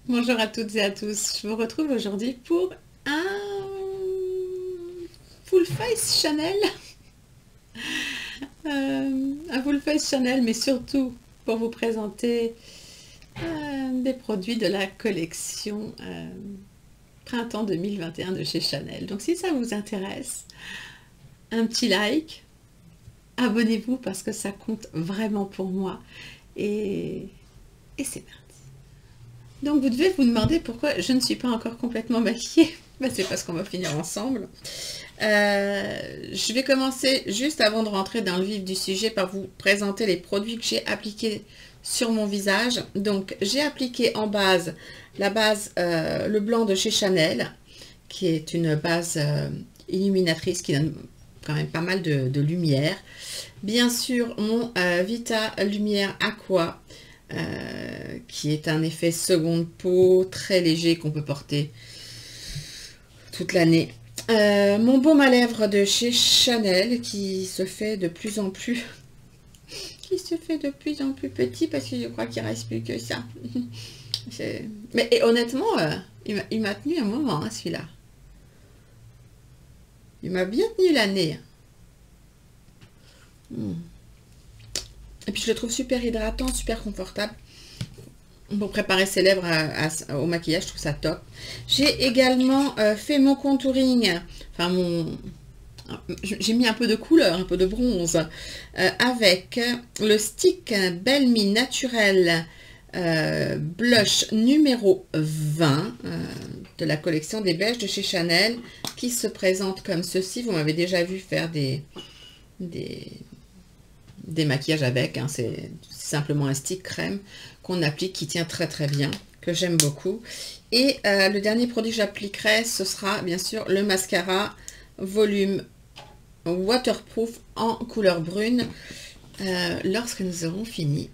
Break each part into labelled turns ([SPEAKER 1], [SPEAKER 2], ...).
[SPEAKER 1] Bonjour à toutes et à tous. Je vous retrouve aujourd'hui pour un full face Chanel. Un full face Chanel, mais surtout pour vous présenter des produits de la collection Printemps 2021 de chez Chanel. Donc si ça vous intéresse, un petit like, abonnez-vous parce que ça compte vraiment pour moi. Et, et c'est parti. Donc vous devez vous demander pourquoi je ne suis pas encore complètement maquillée. Ben, c'est parce qu'on va finir ensemble. Je vais commencer juste avant de rentrer dans le vif du sujet par vous présenter les produits que j'ai appliqués sur mon visage. Donc j'ai appliqué en base la base le blanc de chez Chanel, qui est une base illuminatrice qui donne quand même pas mal de lumière. Bien sûr mon Vita Lumière Aqua, qui est un effet seconde peau très léger qu'on peut porter toute l'année. Mon baume à lèvres de chez Chanel qui se fait de plus en plus petit parce que je crois qu'il ne reste plus que ça. Mais honnêtement, il m'a tenu un moment, hein, celui-là. Il m'a bien tenu l'année. Et puis je le trouve super hydratant, super confortable. Pour préparer ses lèvres au maquillage, je trouve ça top. J'ai également fait mon contouring, enfin j'ai mis un peu de couleur, un peu de bronze, avec le stick Belle Me Naturel blush numéro 20 de la collection des beiges de chez Chanel, qui se présente comme ceci. Vous m'avez déjà vu faire des maquillages avec, hein. C'est simplement un stick crème qu'on applique, qui tient très très bien, que j'aime beaucoup. Et le dernier produit que j'appliquerai, ce sera bien sûr le mascara volume waterproof en couleur brune lorsque nous aurons fini.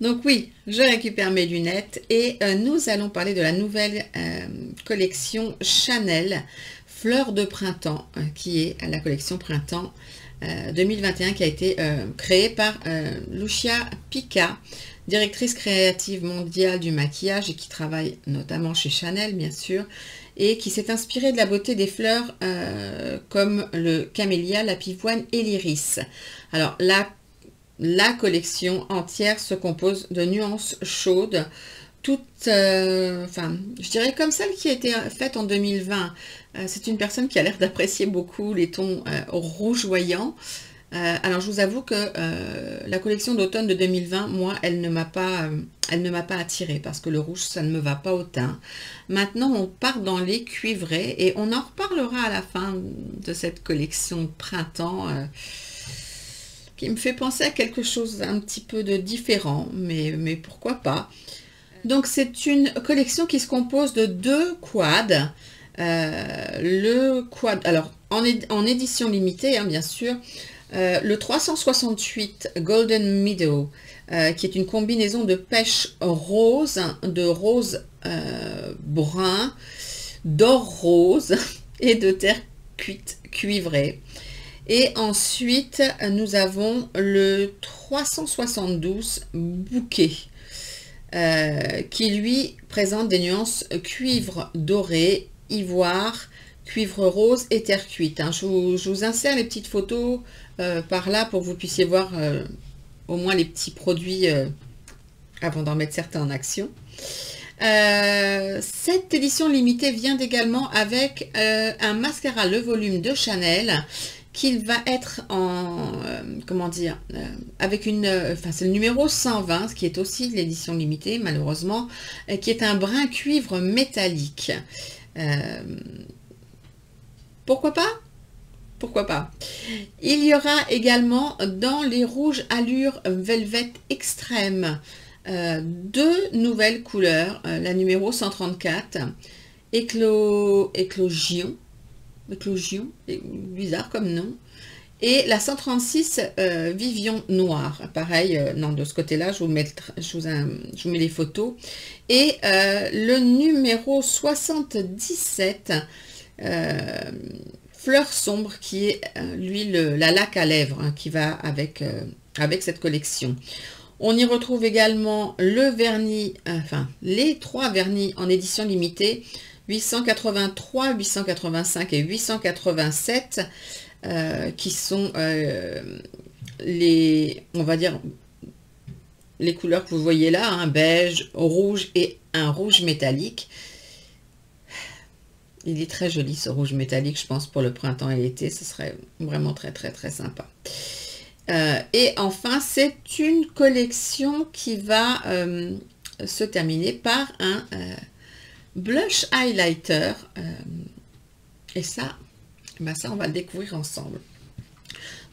[SPEAKER 1] Donc oui, je récupère mes lunettes et nous allons parler de la nouvelle collection Chanel Fleurs de printemps, qui est la collection Printemps 2021, qui a été créée par Lucia Pica, directrice créative mondiale du maquillage et qui travaille notamment chez Chanel, bien sûr, et qui s'est inspirée de la beauté des fleurs comme le camélia, la pivoine et l'iris. Alors, la collection entière se compose de nuances chaudes, toutes, enfin, je dirais comme celle qui a été faite en 2020. C'est une personne qui a l'air d'apprécier beaucoup les tons rougeoyants. Alors je vous avoue que la collection d'automne de 2020, moi, elle ne m'a pas attirée parce que le rouge, ça ne me va pas au teint. Maintenant, on part dans les cuivrés et on en reparlera à la fin de cette collection de printemps qui me fait penser à quelque chose un petit peu de différent, mais pourquoi pas. Donc c'est une collection qui se compose de deux quads. Le quad, alors en édition limitée, hein, bien sûr, le 368 Golden Meadow, qui est une combinaison de pêche rose, de rose brun, d'or rose et de terre cuite cuivrée. Et ensuite, nous avons le 372 Bouquet, qui lui présente des nuances cuivre doré, ivoire, cuivre rose et terre cuite. Hein. Je vous insère les petites photos par là pour que vous puissiez voir au moins les petits produits avant d'en mettre certains en action. Cette édition limitée vient également avec un mascara Le Volume de Chanel, qu'il va être en, comment dire, avec une, enfin c'est le numéro 120, ce qui est aussi de l'édition limitée malheureusement, qui est un brun cuivre métallique. Pourquoi pas? Pourquoi pas? Il y aura également dans les rouges allure Velvet Extrême deux nouvelles couleurs, la numéro 134, Éclosion, bizarre comme nom, et la 136 Vivion Noir. Pareil, non, de ce côté-là, je vous mets les photos. Et le numéro 77, Fleur Sombre, qui est lui la laque à lèvres, hein, qui va avec cette collection. On y retrouve également le vernis, enfin les 3 vernis en édition limitée, 883, 885 et 887, qui sont on va dire, les couleurs que vous voyez là, hein, beige, rouge et un rouge métallique. Il est très joli ce rouge métallique, je pense pour le printemps et l'été, ce serait vraiment très très très sympa. Et enfin, c'est une collection qui va se terminer par un blush highlighter. Et ça, ça, on va le découvrir ensemble.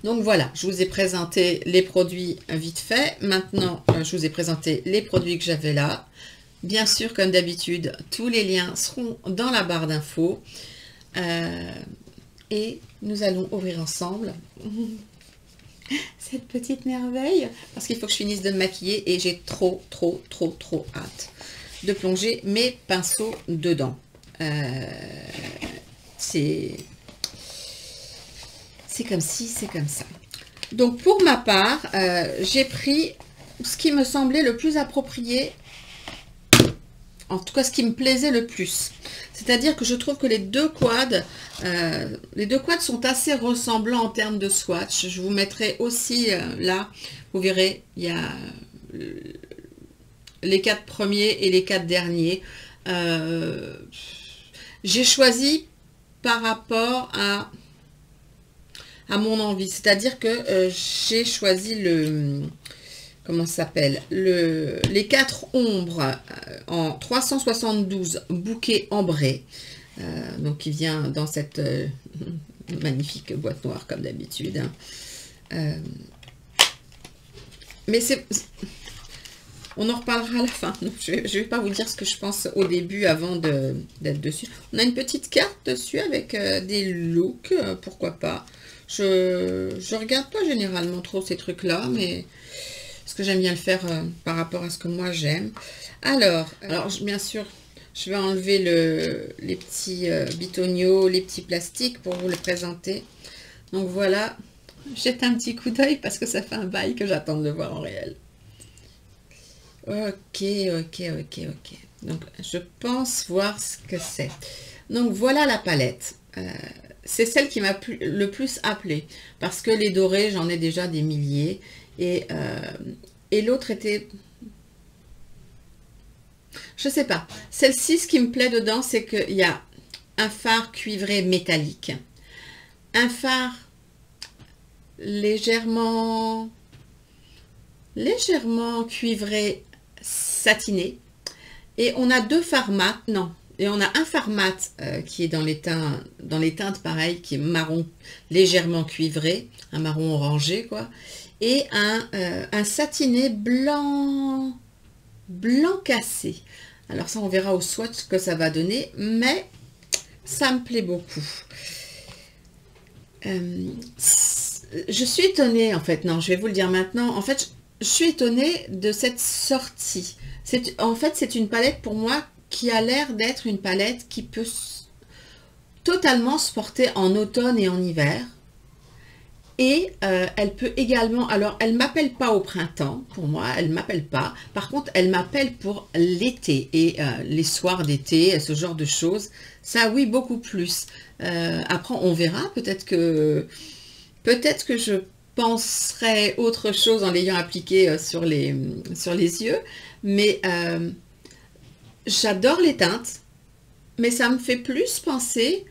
[SPEAKER 1] Donc voilà, je vous ai présenté les produits vite fait. Maintenant, je vous ai présenté les produits que j'avais là. Bien sûr, comme d'habitude, tous les liens seront dans la barre d'infos. Et nous allons ouvrir ensemble cette petite merveille. Parce qu'il faut que je finisse de me maquiller et j'ai trop hâte de plonger mes pinceaux dedans. C'est comme ci, c'est comme ça. Donc pour ma part, j'ai pris ce qui me semblait le plus approprié, en tout cas ce qui me plaisait le plus. C'est-à-dire que je trouve que les deux quads sont assez ressemblants en termes de swatch. Je vous mettrai aussi là, vous verrez, il y a les 4 premiers et les 4 derniers. J'ai choisi par rapport à mon envie, c'est-à-dire que j'ai choisi comment ça s'appelle, les 4 ombres en 372 bouquets ambrés, donc qui vient dans cette magnifique boîte noire comme d'habitude, hein. Mais on en reparlera à la fin, donc je ne vais pas vous dire ce que je pense au début avant d'être dessus. On a une petite carte dessus avec des looks, pourquoi pas. Je regarde pas généralement trop ces trucs-là, mais parce que j'aime bien le faire par rapport à ce que moi j'aime. Alors bien sûr, je vais enlever les petits bitoniaux, les petits plastiques pour vous les présenter. Donc voilà, jette un petit coup d'œil parce que ça fait un bail que j'attends de le voir en réel. Ok. Donc je pense voir ce que c'est. Donc voilà la palette. C'est celle qui m'a le plus appelée parce que les dorés, j'en ai déjà des milliers et l'autre était, je sais pas, celle-ci, ce qui me plaît dedans, c'est qu'il y a un fard cuivré métallique, un fard légèrement cuivré satiné, et on a 2 fards mat, non, et on a un fard mat qui est dans les teintes pareil, qui est marron légèrement cuivré, un marron orangé quoi, et un satiné blanc cassé. Alors ça on verra au swatch ce que ça va donner, mais ça me plaît beaucoup. Je suis étonnée en fait, non je vais vous le dire maintenant, en fait je suis étonnée de cette sortie. En fait c'est une palette pour moi qui a l'air d'être une palette qui peut totalement se porter en automne et en hiver. Et elle peut également, alors elle m'appelle pas au printemps, pour moi, elle m'appelle pas. Par contre, elle m'appelle pour l'été et les soirs d'été, ce genre de choses. Ça, oui, beaucoup plus. Après, on verra. Peut-être que je penserai autre chose en l'ayant appliqué sur les yeux. Mais j'adore les teintes, mais ça me fait plus penser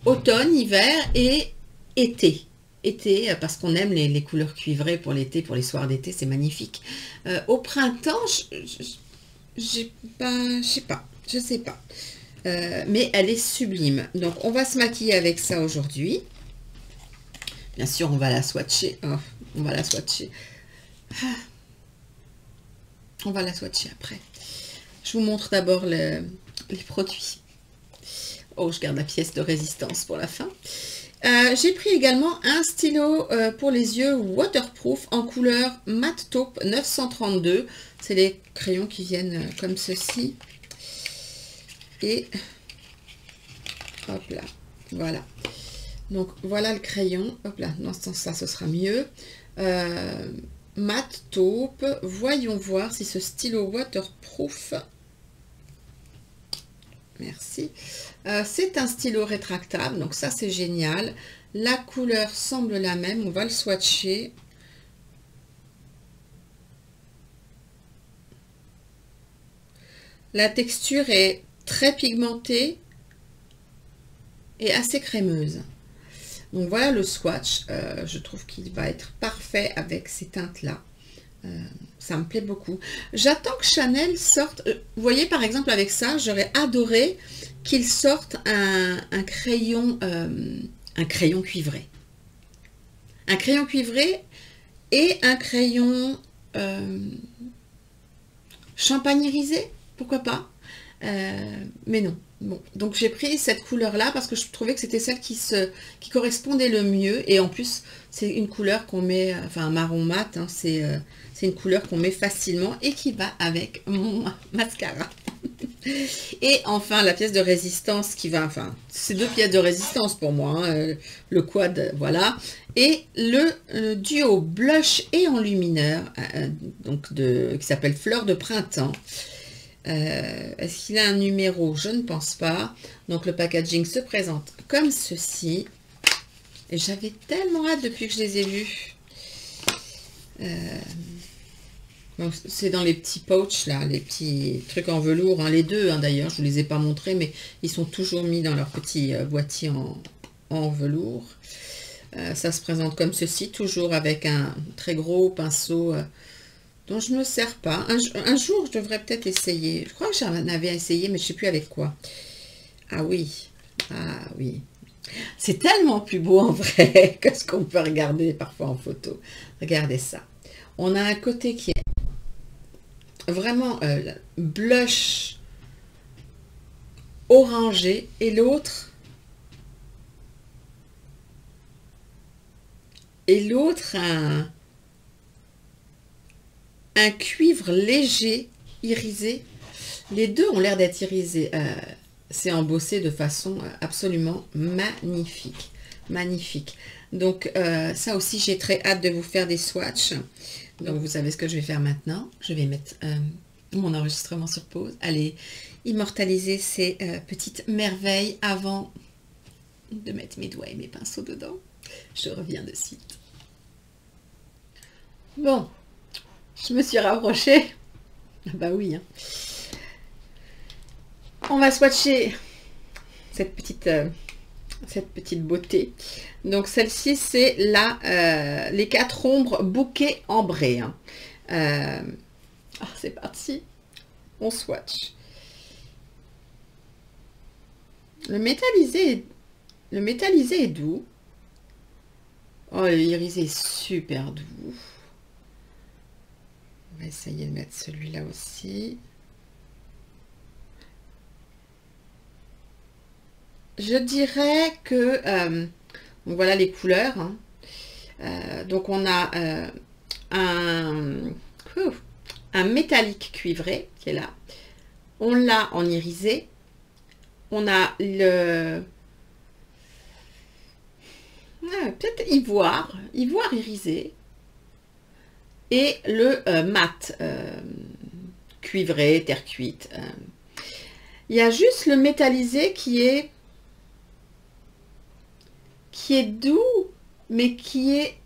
[SPEAKER 1] automne, hiver et été, parce qu'on aime les couleurs cuivrées pour l'été, pour les soirs d'été, c'est magnifique. Au printemps, je sais pas. Mais elle est sublime. Donc, on va se maquiller avec ça aujourd'hui. Bien sûr, on va la swatcher. Oh, on va la swatcher. On va la swatcher après. Je vous montre d'abord les produits. Oh, je garde la pièce de résistance pour la fin. J'ai pris également un stylo pour les yeux waterproof en couleur mat taupe 932. C'est les crayons qui viennent comme ceci. Et hop là, voilà. Donc voilà le crayon. Hop là, dans ce sens-là, ce sera mieux. mat taupe. Voyons voir si ce stylo waterproof, merci, c'est un stylo rétractable, donc ça c'est génial. La couleur semble la même, on va le swatcher. La texture est très pigmentée et assez crémeuse. Donc voilà le swatch, je trouve qu'il va être parfait avec ces teintes-là. Ça me plaît beaucoup. J'attends que Chanel sorte, vous voyez par exemple avec ça, j'aurais adoré qu'ils sortent un crayon cuivré. Un crayon cuivré et un crayon champagne irisé, pourquoi pas, mais non. Bon, donc j'ai pris cette couleur là parce que je trouvais que c'était celle qui correspondait le mieux, et en plus c'est une couleur qu'on met, enfin marron mat, hein, c'est une couleur qu'on met facilement et qui va avec mon mascara. Et enfin la pièce de résistance qui va, enfin c'est 2 pièces de résistance pour moi, hein, le quad, voilà, et le duo blush et enlumineur, donc qui s'appelle Fleur de printemps. Est-ce qu'il a un numéro? Je ne pense pas. Donc le packaging se présente comme ceci. Et j'avais tellement hâte depuis que je les ai vus. C'est dans les petits pouches là, les petits trucs en velours, hein, les deux hein, d'ailleurs, je ne les ai pas montrés, mais ils sont toujours mis dans leur petit boîtier en velours. Ça se présente comme ceci, toujours avec un très gros pinceau dont je ne me sers pas. Un jour, je devrais peut-être essayer. Je crois que j'en avais essayé, mais je ne sais plus avec quoi. Ah oui, ah oui. C'est tellement plus beau en vrai que ce qu'on peut regarder parfois en photo. Regardez ça. On a un côté qui est vraiment blush orangé et l'autre un cuivre léger irisé. Les deux ont l'air d'être irisés. C'est embossé de façon absolument magnifique. Magnifique. Donc ça aussi, j'ai très hâte de vous faire des swatchs. Donc vous savez ce que je vais faire maintenant. Je vais mettre mon enregistrement sur pause. Allez, immortaliser ces petites merveilles avant de mettre mes doigts et mes pinceaux dedans. Je reviens de suite. Bon, je me suis rapprochée. Ah bah oui. Hein. On va swatcher cette petite beauté. Donc celle-ci, c'est les 4 ombres bouquet ambré. Hein. C'est parti. On swatch. Le métallisé est doux. Oh, l'irisé est super doux. On va essayer de mettre celui-là aussi. Je dirais que donc voilà les couleurs. Hein. Donc on a un métallique cuivré qui est là. On l'a en irisé. On a le peut-être ivoire irisé. Et le mat cuivré, terre cuite. Il y a juste le métallisé qui est doux, mais qui est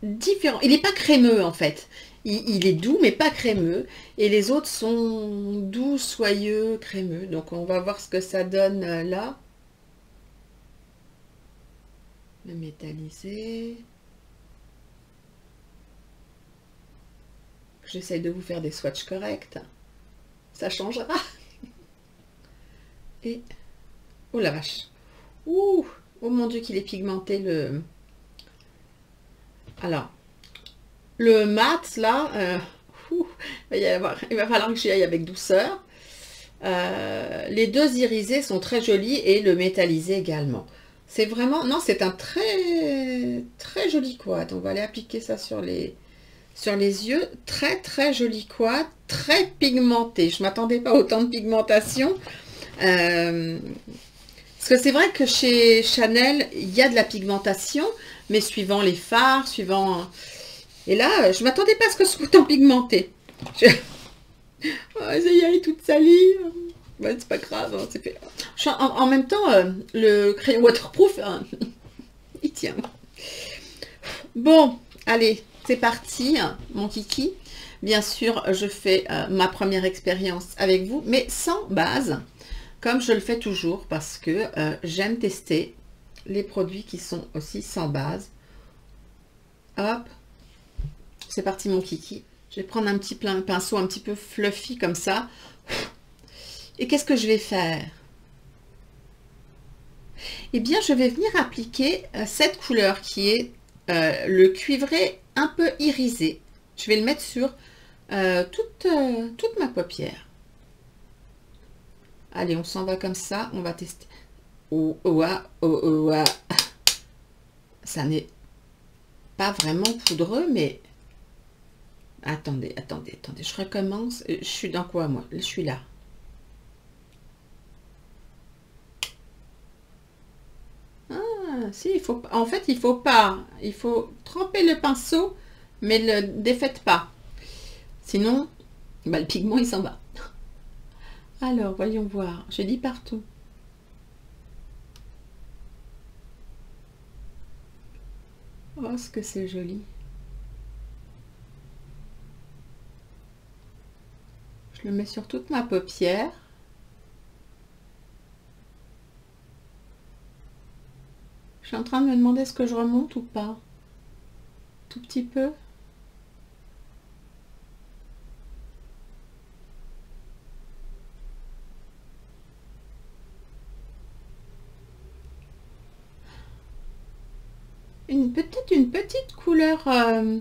[SPEAKER 1] différent. Il n'est pas crémeux en fait. Il est doux, mais pas crémeux. Et les autres sont doux, soyeux, crémeux. Donc on va voir ce que ça donne là. Le métallisé. J'essaye de vous faire des swatchs corrects. Ça changera. Et... oh la vache. Ouh. Oh mon Dieu qu'il est pigmenté le... Alors, le mat là, il va falloir que j'y aille avec douceur. Les deux irisés sont très jolis et le métallisé également. C'est vraiment... non, c'est un très joli quad. On va aller appliquer ça sur les yeux. Très joli quad, très pigmenté. Je m'attendais pas à autant de pigmentation. Parce que c'est vrai que chez Chanel, il y a de la pigmentation, mais suivant les fards, suivant... Et là, je m'attendais pas à ce que ce soit autant pigmenté. Je... Oh, ça y est, elle est toute salie. Ouais, c'est pas grave, hein, c'est fait. En même temps, le crayon waterproof, hein, il tient. Bon, allez, c'est parti, mon kiki. Bien sûr, je fais ma première expérience avec vous, mais sans base, comme je le fais toujours, parce que j'aime tester les produits qui sont aussi sans base. Hop, c'est parti mon kiki. Je vais prendre un petit pinceau un petit peu fluffy comme ça. Et qu'est-ce que je vais faire? Eh bien, je vais venir appliquer cette couleur qui est le cuivré un peu irisé. Je vais le mettre sur toute ma paupière. Allez, on s'en va comme ça. On va tester. Oh, oh, oh, oh, oh. Ça n'est pas vraiment poudreux, mais... Attendez, attendez, attendez. Je recommence. Je suis dans quoi, moi? Je suis là. Si, il faut, en fait, il faut pas. Il faut tremper le pinceau, mais le défaites pas. Sinon, bah, le pigment, il s'en va. Alors, voyons voir. J'ai dit partout. Oh, ce que c'est joli. Je le mets sur toute ma paupière. Je suis en train de me demander est-ce que je remonte ou pas. Tout petit peu. Peut-être une petite couleur un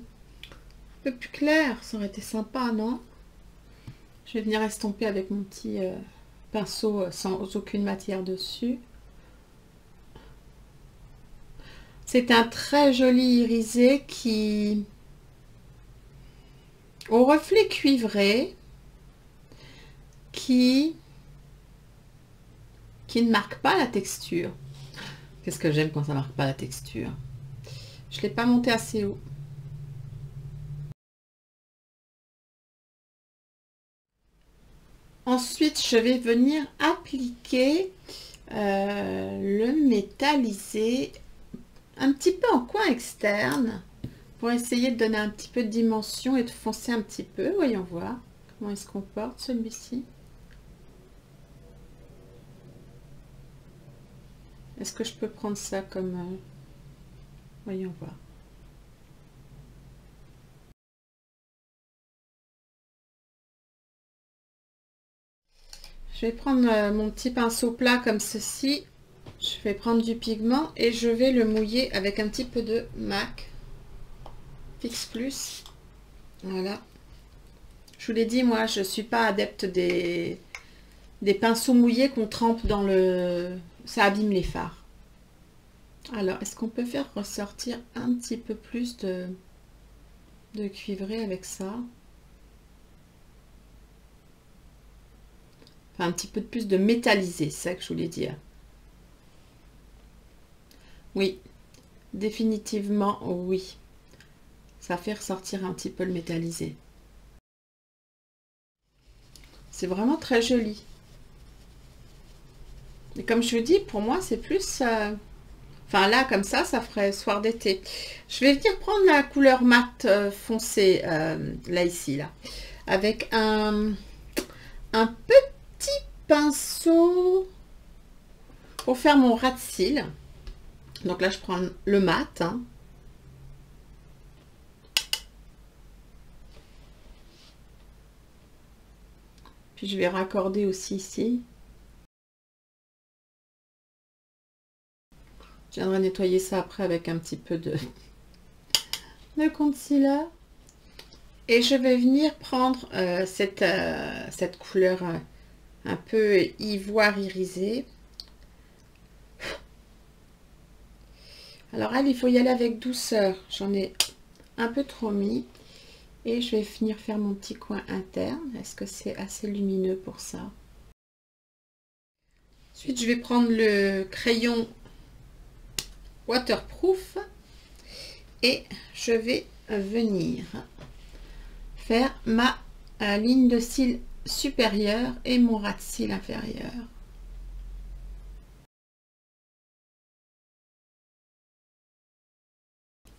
[SPEAKER 1] peu plus claire, ça aurait été sympa, non? Je vais venir estomper avec mon petit pinceau sans aucune matière dessus. C'est un très joli irisé qui, au reflet cuivré, qui ne marque pas la texture. Qu'est-ce que j'aime quand ça marque pas la texture? Je ne l'ai pas monté assez haut. Ensuite, je vais venir appliquer le métallisé un petit peu en coin externe pour essayer de donner un petit peu de dimension et de foncer un petit peu. Voyons voir comment il se comporte celui-ci. Est-ce que je peux prendre ça comme... voyons voir. Je vais prendre mon petit pinceau plat comme ceci. Je vais prendre du pigment et je vais le mouiller avec un petit peu de MAC Fix Plus. Voilà. Je vous l'ai dit, moi, je ne suis pas adepte des pinceaux mouillés qu'on trempe dans le... Ça abîme les fards. Alors, est-ce qu'on peut faire ressortir un petit peu plus de cuivré avec ça? Enfin, un petit peu plus de métallisé, c'est ça que je voulais dire. Oui, définitivement, oui. Ça fait ressortir un petit peu le métallisé. C'est vraiment très joli. Et comme je vous dis, pour moi, c'est plus... Enfin, là, comme ça ferait soir d'été. Je vais venir prendre la couleur mat foncée, là, ici, là. Avec un petit pinceau pour faire mon ras de cils. Donc là, je prends le mat. Hein. Puis je vais raccorder aussi ici. Je viendrai nettoyer ça après avec un petit peu de concealer. Et je vais venir prendre cette couleur un peu ivoire irisé. Alors elle, il faut y aller avec douceur. J'en ai un peu trop mis. Et je vais venir faire mon petit coin interne. Est-ce que c'est assez lumineux pour ça? Ensuite, je vais prendre le crayon waterproof Et je vais venir faire ma ligne de cils supérieure et mon ras de cils inférieur.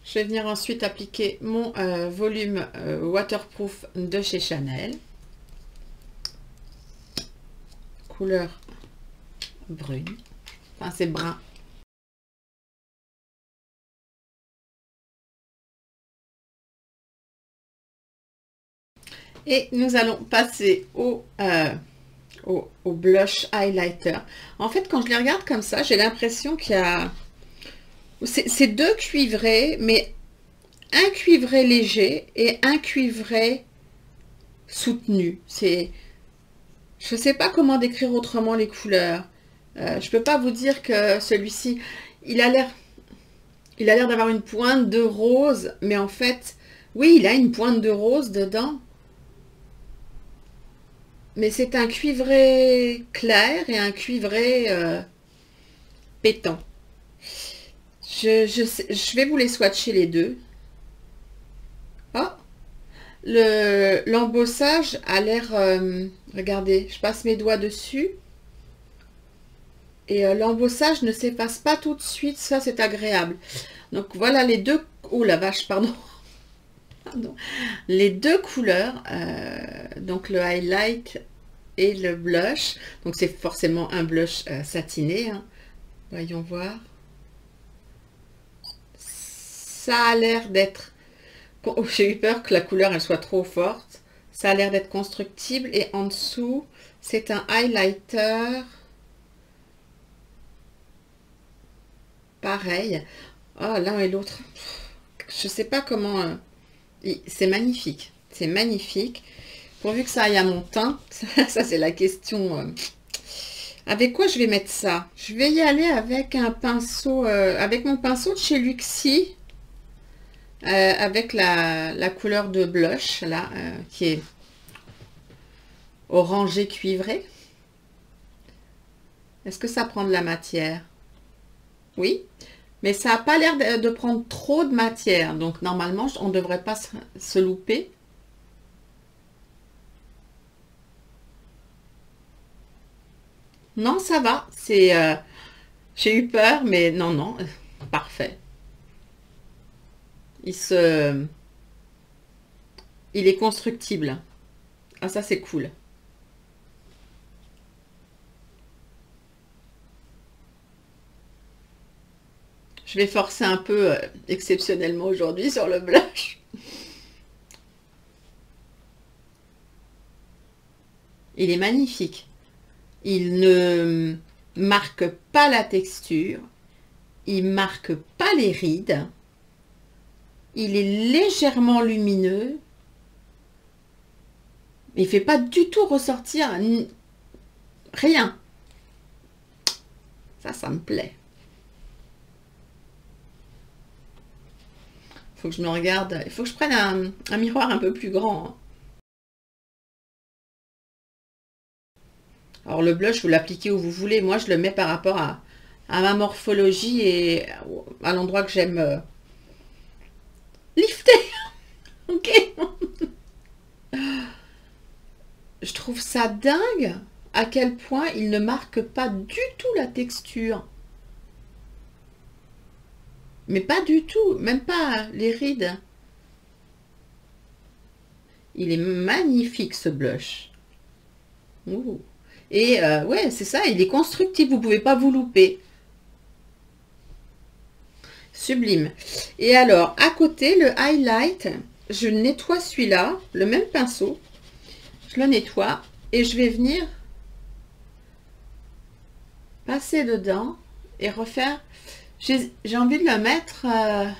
[SPEAKER 1] Je vais venir ensuite appliquer mon volume waterproof de chez Chanel. Couleur brune. Enfin, c'est brun. Et nous allons passer au blush highlighter. En fait, quand je les regarde comme ça, j'ai l'impression qu'il y a... C'est deux cuivrés, mais un cuivré léger et un cuivré soutenu. C'est... Je ne sais pas comment décrire autrement les couleurs. Je ne peux pas vous dire que celui-ci, il a l'air d'avoir une pointe de rose, mais en fait, oui, il a une pointe de rose dedans. Mais c'est un cuivré clair et un cuivré pétant. Je vais vous les swatcher les deux. Oh, l'embossage a l'air... regardez, je passe mes doigts dessus. Et l'embossage ne s'efface pas tout de suite. Ça, c'est agréable. Donc, voilà les deux... Oh la vache, pardon. Pardon. Les deux couleurs. Donc, le highlight et le blush. Donc, c'est forcément un blush satiné. Hein. Voyons voir. Ça a l'air d'être... Oh, j'ai eu peur que la couleur elle soit trop forte. Ça a l'air d'être constructible. Et en dessous, c'est un highlighter. Pareil. Oh, l'un et l'autre. Je sais pas comment... c'est magnifique. C'est magnifique. Pourvu que ça aille à mon teint. Ça c'est la question. Avec quoi je vais mettre ça? Je vais y aller avec un pinceau... avec mon pinceau de chez Luxie. Avec la couleur de blush là qui est orangé cuivré. Est-ce que ça prend de la matière? Oui, mais ça n'a pas l'air de prendre trop de matière, donc normalement on ne devrait pas se louper. Non, ça va, c'est j'ai eu peur, mais non, non, parfait. Il est constructible. Ah, ça c'est cool. Je vais forcer un peu exceptionnellement aujourd'hui sur le blush. Il est magnifique. Il ne marque pas la texture. Il marque pas les rides. Il est légèrement lumineux. Il fait pas du tout ressortir rien. Ça me plaît. Faut que je me regarde. Il faut que je prenne un miroir un peu plus grand. Alors le blush, vous l'appliquez où vous voulez. Moi, je le mets par rapport à ma morphologie et à l'endroit que j'aime lifter. Ok. Je trouve ça dingue à quel point il ne marque pas du tout la texture. Mais pas du tout, même pas les rides. Il est magnifique ce blush. Ouh. Et ouais, c'est ça, il est constructif, vous pouvez pas vous louper. Sublime. Et alors, à côté, le highlight, je nettoie celui-là, le même pinceau. Je le nettoie et je vais venir passer dedans et refaire. J'ai envie de le mettre. Ah,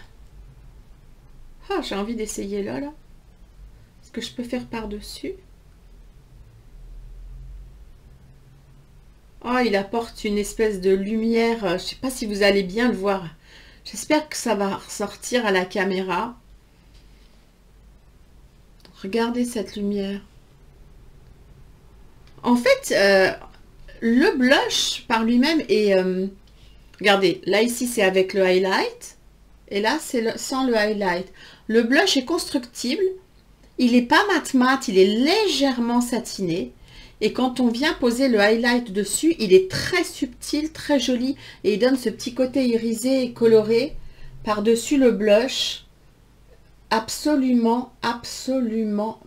[SPEAKER 1] j'ai envie d'essayer là. Ce que je peux faire par-dessus. Oh, il apporte une espèce de lumière. Je ne sais pas si vous allez bien le voir. J'espère que ça va ressortir à la caméra. Regardez cette lumière. En fait, le blush par lui-même est... regardez, là ici c'est avec le highlight. Et là, c'est sans le highlight. Le blush est constructible. Il n'est pas mat, il est légèrement satiné. Et quand on vient poser le highlight dessus, il est très subtil, très joli. Et il donne ce petit côté irisé et coloré par-dessus le blush. Absolument, absolument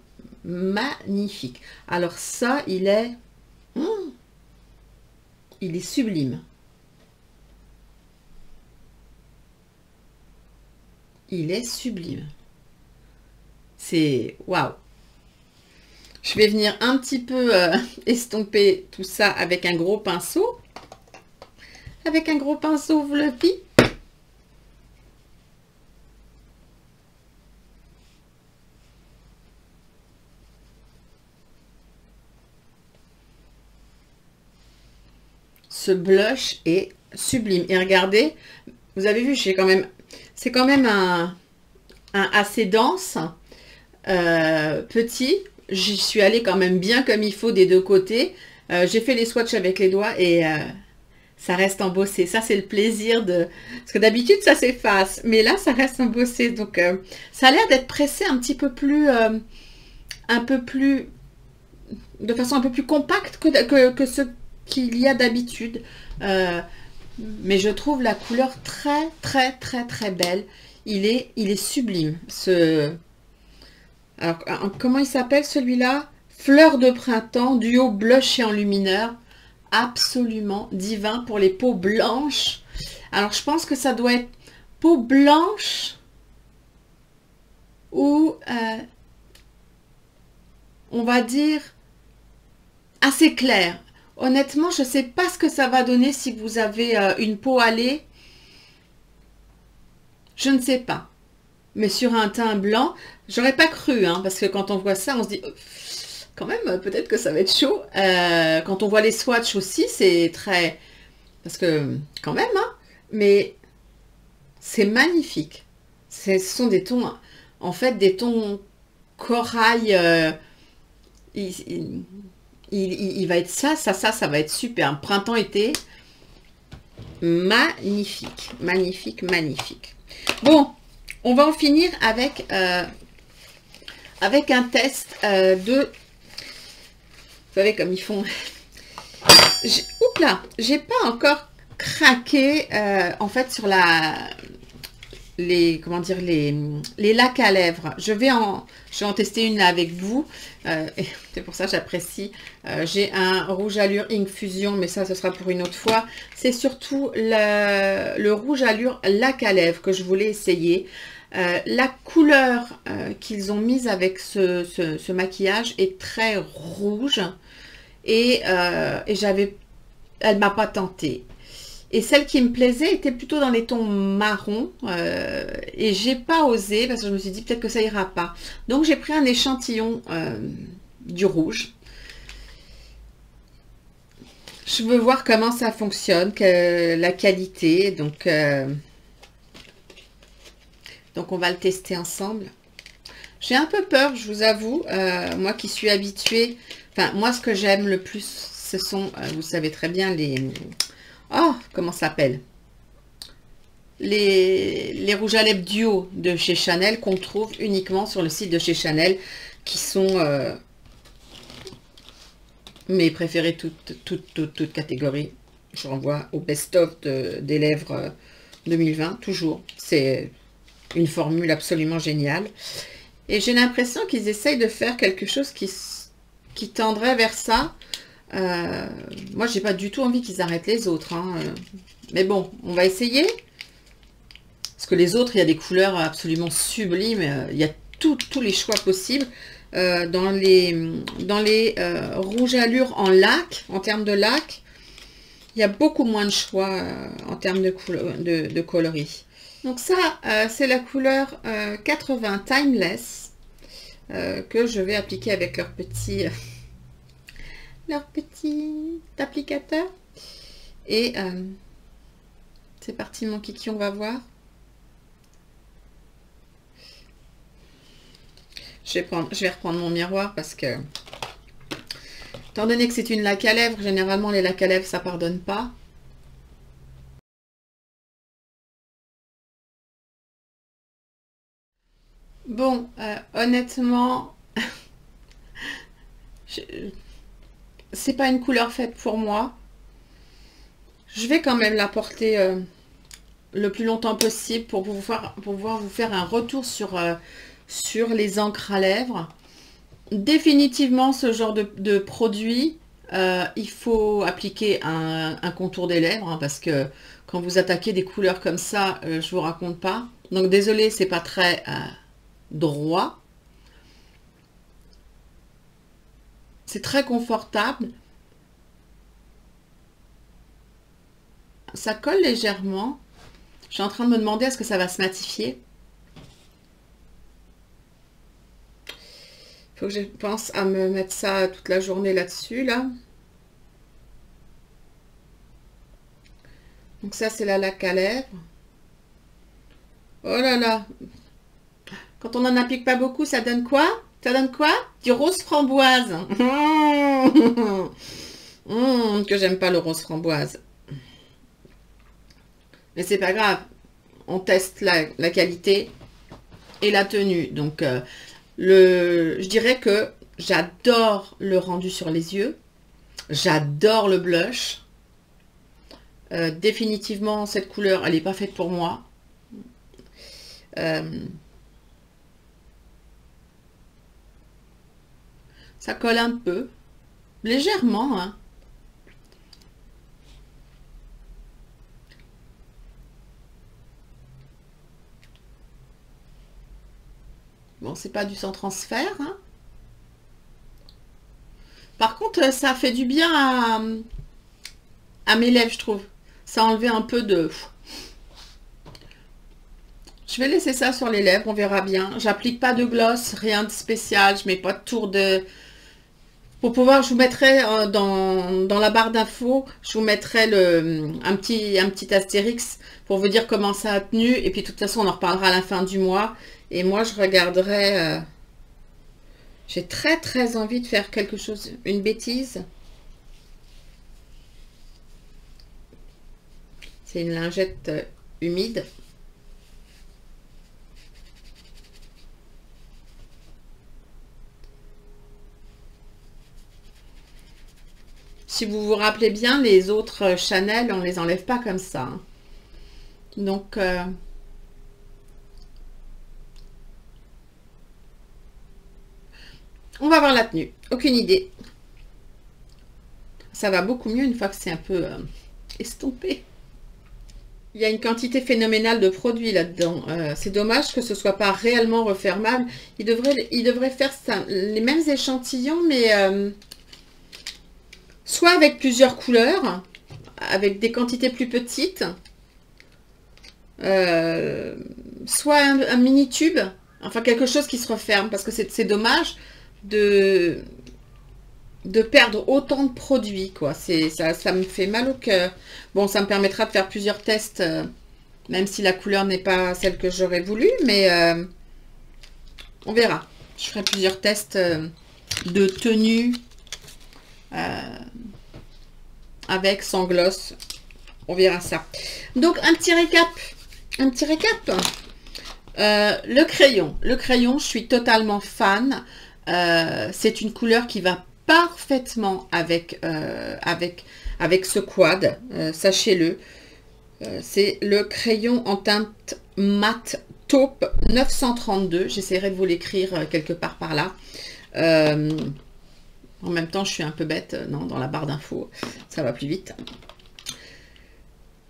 [SPEAKER 1] magnifique. Alors ça, il est sublime. Il est sublime. C'est waouh. Je vais venir un petit peu estomper tout ça avec un gros pinceau. Avec un gros pinceau fluffy. Ce blush est sublime. Et regardez, vous avez vu, j'ai quand même, c'est quand même un assez dense, petit. J'y suis allée quand même bien comme il faut des deux côtés. J'ai fait les swatchs avec les doigts et ça reste embossé. Ça, c'est le plaisir de... Parce que d'habitude, ça s'efface. Mais là, ça reste embossé. Donc, ça a l'air d'être pressé un petit peu plus... de façon un peu plus compacte que ce qu'il y a d'habitude. Mais je trouve la couleur très, très, très, très belle. Il est sublime. Alors, comment il s'appelle celui-là? Fleur de printemps, duo blush et enlumineur. Absolument divin pour les peaux blanches. Alors, je pense que ça doit être peau blanche ou, on va dire, assez clair. Honnêtement, je ne sais pas ce que ça va donner si vous avez une peau hâlée. Je ne sais pas. Mais sur un teint blanc, j'aurais pas cru, hein, parce que quand on voit ça, on se dit, quand même, peut-être que ça va être chaud. Quand on voit les swatchs aussi, c'est très... Parce que, quand même, hein, mais c'est magnifique. Ce sont des tons, en fait, des tons corail. Il va être ça va être super. Printemps-été, magnifique, magnifique, magnifique. Bon, on va en finir avec, avec un test de... Vous savez comme ils font... Oups là, j'ai pas encore craqué en fait sur comment dire, les lacs à lèvres. Je vais en tester une là avec vous. C'est pour ça que j'apprécie. J'ai un rouge allure Infusion, mais ça, ce sera pour une autre fois. C'est surtout le rouge allure lac à lèvres que je voulais essayer. La couleur qu'ils ont mise avec ce maquillage est très rouge. Et elle m'a pas tentée. Et celle qui me plaisait était plutôt dans les tons marron. Et j'ai pas osé parce que je me suis dit peut-être que ça ira pas. Donc j'ai pris un échantillon du rouge. Je veux voir comment ça fonctionne, la qualité. Donc on va le tester ensemble. J'ai un peu peur, je vous avoue. Moi qui suis habituée. Enfin, moi ce que j'aime le plus, ce sont, vous savez très bien, les... Oh, comment ça s'appelle? Les rouges à lèvres duo de chez Chanel qu'on trouve uniquement sur le site de chez Chanel, qui sont mes préférés toutes catégories. Je renvoie au best-of des lèvres 2020, toujours. C'est une formule absolument géniale. Et j'ai l'impression qu'ils essayent de faire quelque chose qui tendrait vers ça. Moi, j'ai pas du tout envie qu'ils arrêtent les autres. Hein. Mais bon, on va essayer. Parce que les autres, il y a des couleurs absolument sublimes. Il y a tous les choix possibles. Dans les rouges allures en lac, en termes de lac, il y a beaucoup moins de choix en termes de coloris. Donc ça, c'est la couleur 80 Timeless que je vais appliquer avec leur petit applicateur. Et c'est parti mon kiki, on va voir. Je vais reprendre mon miroir parce que, étant donné que c'est une laque à lèvres, généralement les lacs à lèvres ça pardonne pas. Bon, honnêtement, c'est pas une couleur faite pour moi. Je vais quand même la porter le plus longtemps possible pour pouvoir vous faire un retour sur les encres à lèvres. Définitivement, ce genre de produit, il faut appliquer un contour des lèvres, hein, parce que quand vous attaquez des couleurs comme ça, je vous raconte pas. Donc désolé, c'est pas très droit. C'est très confortable. Ça colle légèrement. Je suis en train de me demander est-ce que ça va se matifier. Il faut que je pense à me mettre ça toute la journée là-dessus, là. Donc ça, c'est la laque à lèvres. Oh là là. Quand on n'en applique pas beaucoup, ça donne quoi? Ça donne quoi? Du rose framboise. Que j'aime pas le rose framboise. Mais c'est pas grave. On teste la qualité et la tenue. Donc, je dirais que j'adore le rendu sur les yeux. J'adore le blush. Définitivement, cette couleur, elle n'est pas faite pour moi. Ça colle un peu. Légèrement, hein. Bon, c'est pas du sans transfert, hein. Par contre, ça fait du bien à mes lèvres, je trouve. Ça a enlevé un peu de... Je vais laisser ça sur les lèvres, on verra bien. J'applique pas de gloss, rien de spécial. Je mets pas de tour de... Pour pouvoir, je vous mettrai dans la barre d'infos, je vous mettrai un petit astérix pour vous dire comment ça a tenu. Et puis, de toute façon, on en reparlera à la fin du mois. Et moi, je regarderai... j'ai très, très envie de faire quelque chose, une bêtise. C'est une lingette humide. Si vous vous rappelez bien, les autres Chanel, on ne les enlève pas comme ça, hein. Donc, on va voir la tenue. Aucune idée. Ça va beaucoup mieux une fois que c'est un peu estompé. Il y a une quantité phénoménale de produits là-dedans. C'est dommage que ce soit pas réellement refermable. Il devrait faire ça, les mêmes échantillons, mais soit avec plusieurs couleurs, avec des quantités plus petites, soit un mini tube, enfin quelque chose qui se referme, parce que c'est dommage de perdre autant de produits, quoi. Ça me fait mal au cœur. Bon, ça me permettra de faire plusieurs tests, même si la couleur n'est pas celle que j'aurais voulu, mais on verra. Je ferai plusieurs tests de tenue avec, sans gloss. On verra ça. Donc, un petit récap. Un petit récap. Le crayon. Le crayon, je suis totalement fan. C'est une couleur qui va parfaitement avec ce quad, sachez-le. C'est le crayon en teinte mat taupe 932. J'essaierai de vous l'écrire quelque part par là. En même temps, je suis un peu bête, non, dans la barre d'infos, ça va plus vite.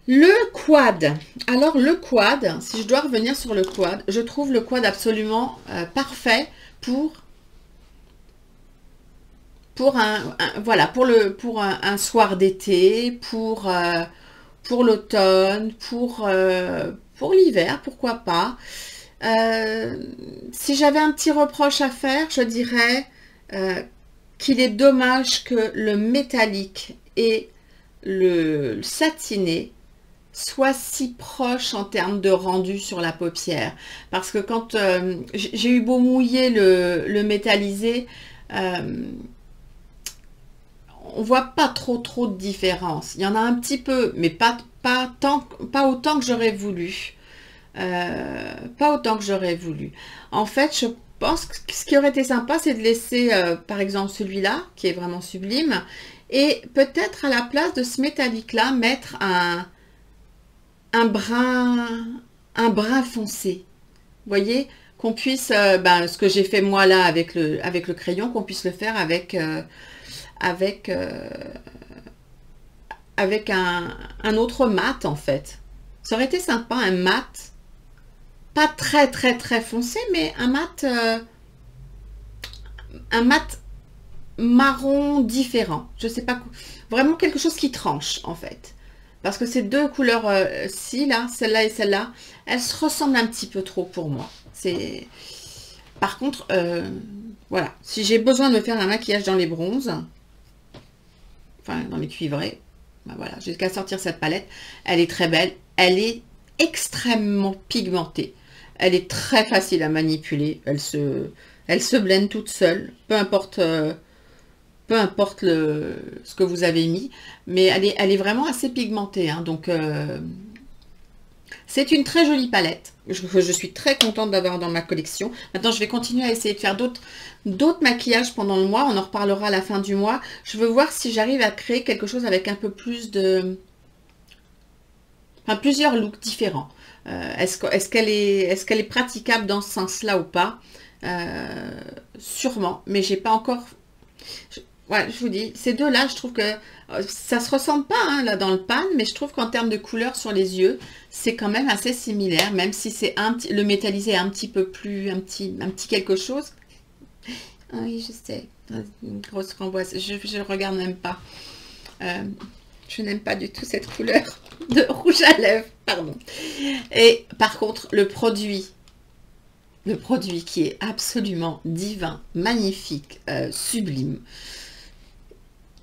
[SPEAKER 1] Le quad. Alors, le quad, si je dois revenir sur le quad, je trouve le quad absolument parfait pour un soir d'été, pour l'automne, pour l'hiver, pourquoi pas. Si j'avais un petit reproche à faire, je dirais qu'il est dommage que le métallique et le satiné soient si proches en termes de rendu sur la paupière. Parce que quand j'ai eu beau mouiller le métallisé, on voit pas trop de différence. Il y en a un petit peu, mais pas autant que j'aurais voulu. pas autant que j'aurais voulu. En fait, je pense que ce qui aurait été sympa, c'est de laisser, par exemple, celui-là, qui est vraiment sublime, et peut-être à la place de ce métallique-là, mettre un brun, un brun foncé. Vous voyez, qu'on puisse, ce que j'ai fait moi là avec le crayon, qu'on puisse le faire avec, euh, avec un autre mat en fait. Ça aurait été sympa, un mat, pas très très très foncé, mais un mat marron différent. Je sais pas, vraiment quelque chose qui tranche en fait. Parce que ces deux couleurs-ci, là, celle-là et celle-là, elles se ressemblent un petit peu trop pour moi. Par contre, voilà, si j'ai besoin de me faire un maquillage dans les bronzes, enfin dans les cuivrés, ben voilà, j'ai qu'à sortir cette palette. Elle est très belle, elle est extrêmement pigmentée. Elle est très facile à manipuler, elle se blende toute seule, peu importe ce que vous avez mis, mais elle est vraiment assez pigmentée, hein, donc c'est une très jolie palette. Je suis très contente d'avoir dans ma collection. Maintenant, je vais continuer à essayer de faire d'autres maquillages pendant le mois. On en reparlera à la fin du mois. Je veux voir si j'arrive à créer quelque chose avec un peu plus de... Enfin, plusieurs looks différents. Est-ce qu'elle est praticable dans ce sens-là ou pas? Sûrement, mais j'ai pas encore... Ouais, je vous dis, ces deux-là, je trouve que ça se ressemble pas hein, là dans le pan, mais je trouve qu'en termes de couleur sur les yeux, c'est quand même assez similaire, même si c'est le métallisé est un petit peu plus, un petit quelque chose. Ah oui, je sais, une grosse framboise, je regarde même pas. Je n'aime pas du tout cette couleur de rouge à lèvres, pardon. Et par contre, le produit qui est absolument divin, magnifique, sublime,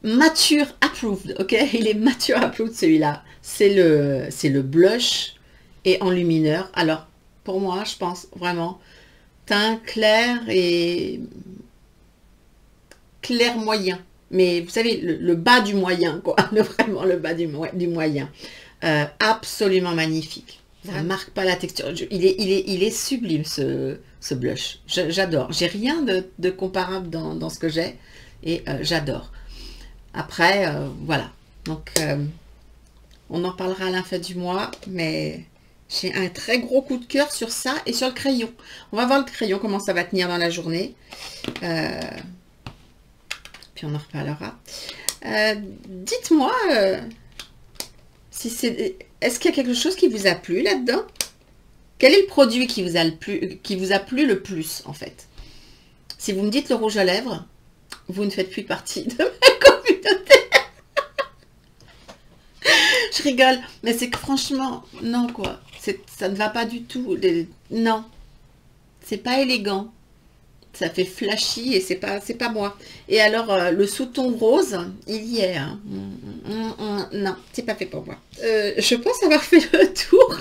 [SPEAKER 1] mature approved, ok, il est mature approved celui-là, c'est le blush et enlumineur. Alors pour moi je pense vraiment teint clair et clair moyen, mais vous savez le bas du moyen quoi, vraiment le bas du moyen. Absolument magnifique, ça marque pas la texture, il est sublime ce blush, j'adore, j'ai rien de comparable dans ce que j'ai et j'adore. Après, voilà. Donc, on en parlera à la fin du mois, mais j'ai un très gros coup de cœur sur ça et sur le crayon. On va voir le crayon, comment ça va tenir dans la journée. Puis on en reparlera. Dites-moi, est-ce qu'il y a quelque chose qui vous a plu là-dedans? Quel est le produit qui vous a plu le plus, en fait? Si vous me dites le rouge à lèvres, vous ne faites plus partie de ma communauté. Je rigole, mais c'est que franchement, non quoi. Ça ne va pas du tout. Non, c'est pas élégant. Ça fait flashy et c'est pas moi. Et alors, le sous-ton rose, il y est. Hein. Non, c'est pas fait pour moi. Je pense avoir fait le tour.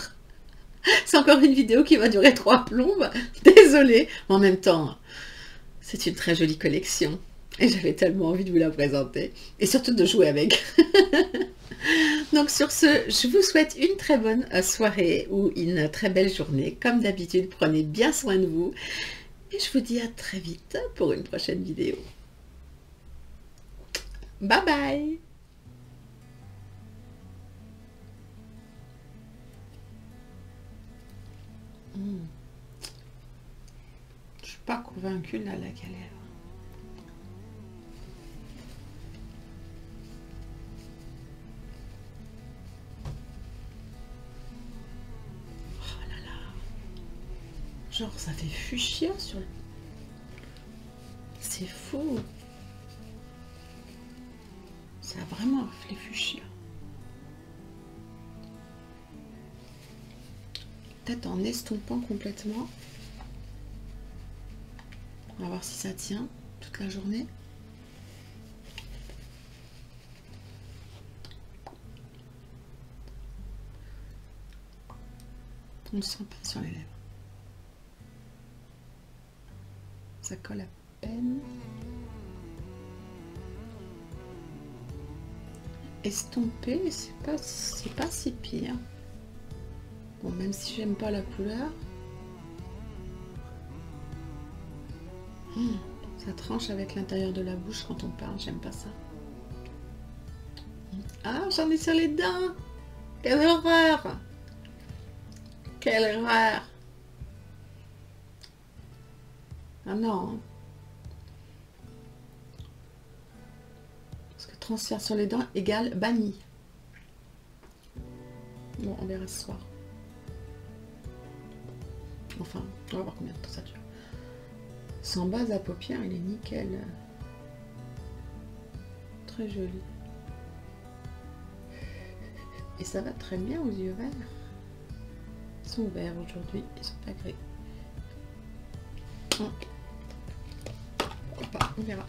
[SPEAKER 1] C'est encore une vidéo qui va durer 3 plombes. Désolée. En même temps, c'est une très jolie collection. Et j'avais tellement envie de vous la présenter. Et surtout de jouer avec. Donc sur ce, je vous souhaite une très bonne soirée ou une très belle journée. Comme d'habitude, prenez bien soin de vous. Et je vous dis à très vite pour une prochaine vidéo. Bye bye! Je suis pas convaincue là, la galère. Genre ça fait fuchsia sur le... C'est fou. Ça a vraiment un reflet fuchsia. Peut-être en estompant complètement. On va voir si ça tient toute la journée. On ne sent pas sur les lèvres. Ça colle à peine. Estompé, c'est pas si pire. Bon, même si j'aime pas la couleur. Ça tranche avec l'intérieur de la bouche quand on parle, j'aime pas ça. Ah, j'en ai sur les dents. Quelle horreur! Quelle horreur! Ah non. Parce que transfert sur les dents égale banni. Bon, on verra ce soir. Enfin, on va voir combien de temps ça dure. Sans base à paupières, il est nickel. Très joli. Et ça va très bien aux yeux verts. Ils sont verts aujourd'hui, ils sont pas gris. On verra.